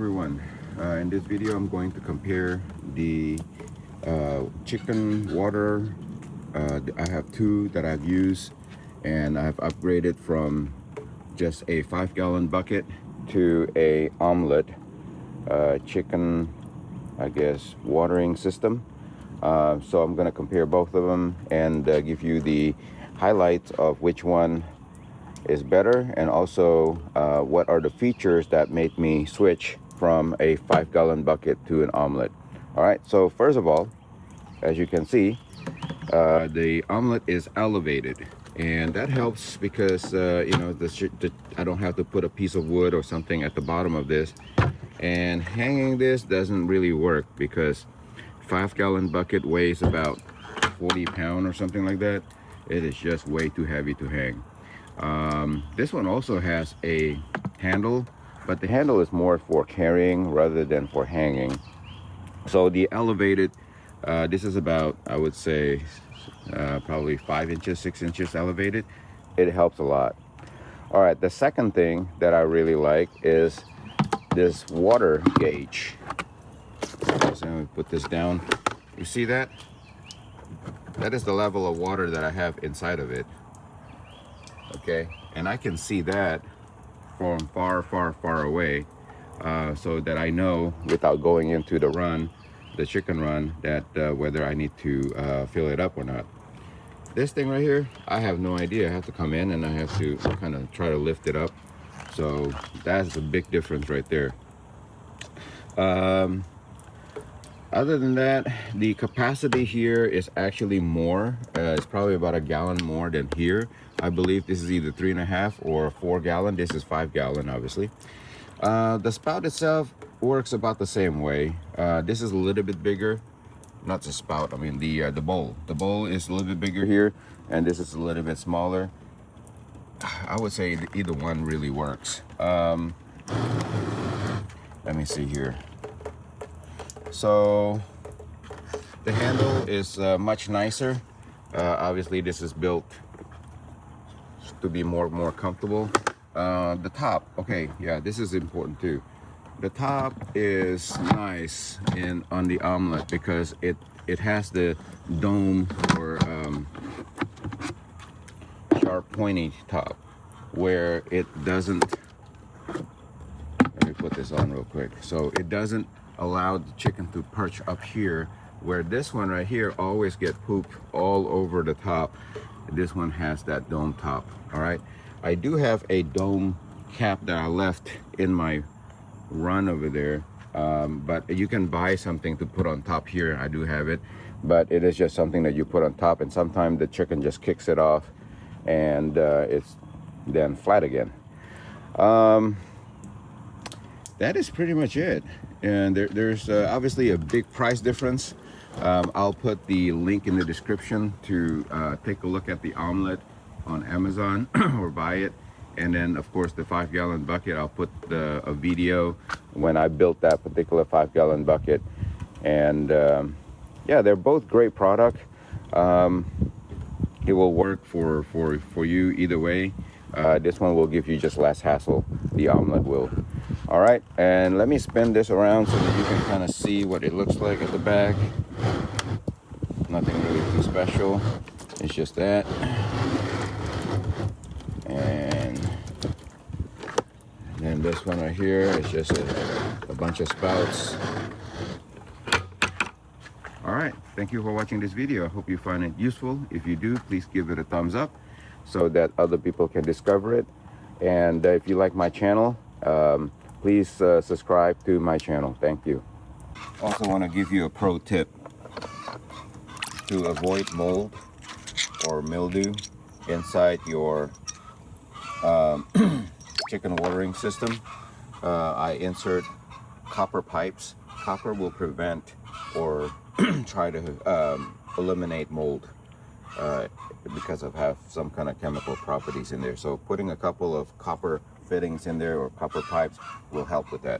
everyone. In this video I'm going to compare the chicken water. I have two that I've used, and I've upgraded from just a 5-gallon bucket to a Omlet chicken, I guess, watering system. So I'm going to compare both of them and give you the highlights of which one is better, and also what are the features that made me switch from a 5-gallon bucket to an Omlet. All right, so first of all, as you can see, the Omlet is elevated, and that helps because you know, I don't have to put a piece of wood or something at the bottom of this, and hanging this doesn't really work because 5-gallon bucket weighs about 40 pounds or something like that. It is just way too heavy to hang. This one also has a handle, but the handle is more for carrying rather than for hanging. So the elevated, this is about, I would say, probably 5 inches, 6 inches elevated. It helps a lot. All right, the second thing that I really like is this water gauge. So let me put this down. You see that? That is the level of water that I have inside of it. Okay, and I can see that from far away, so that I know without going into the chicken run, that whether I need to fill it up or not. This thing right here, I have no idea. I have to come in and I have to kind of try to lift it up. So that's a big difference right there. Other than that, the capacity here is actually more. It's probably about 1 gallon more than here. I believe this is either 3.5 or 4 gallon. This is 5 gallon, obviously. The spout itself works about the same way. This is a little bit bigger. Not the spout, I mean the bowl. The bowl is a little bit bigger here, and this is a little bit smaller. I would say either one really works. Let me see here. So the handle is much nicer. Obviously this is built to be more comfortable. The top, okay, yeah, this is important too. The top is nice on the Omlet because it has the dome or sharp pointy top, where it doesn't. Let me put this on real quick. So it doesn't allow the chicken to perch up here, where this one right here always get poop all over the top. This one has that dome top. All right, I do have a dome cap that I left in my run over there, but you can buy something to put on top here. I do have it, but it is just something that you put on top, and sometimes the chicken just kicks it off and it's then flat again. That is pretty much it. And there's obviously a big price difference. I'll put the link in the description to take a look at the Omlet on Amazon or buy it. And then of course the 5-gallon bucket, I'll put a video when I built that particular 5-gallon bucket. And yeah, they're both great product. It will work for you either way. This one will give you just less hassle. The Omlet will. All right, and let me spin this around so that you can kind of see what it looks like at the back. Nothing really too special. It's just that. And then this one right here is just a bunch of spouts. All right, thank you for watching this video. I hope you find it useful. If you do, please give it a thumbs up so that other people can discover it. And if you like my channel, please subscribe to my channel. Thank you. Also want to give you a pro tip to avoid mold or mildew inside your chicken watering system. I insert copper pipes. Copper will prevent or try to eliminate mold because of have some kind of chemical properties in there. So putting a couple of copper fittings in there or copper pipes will help with that.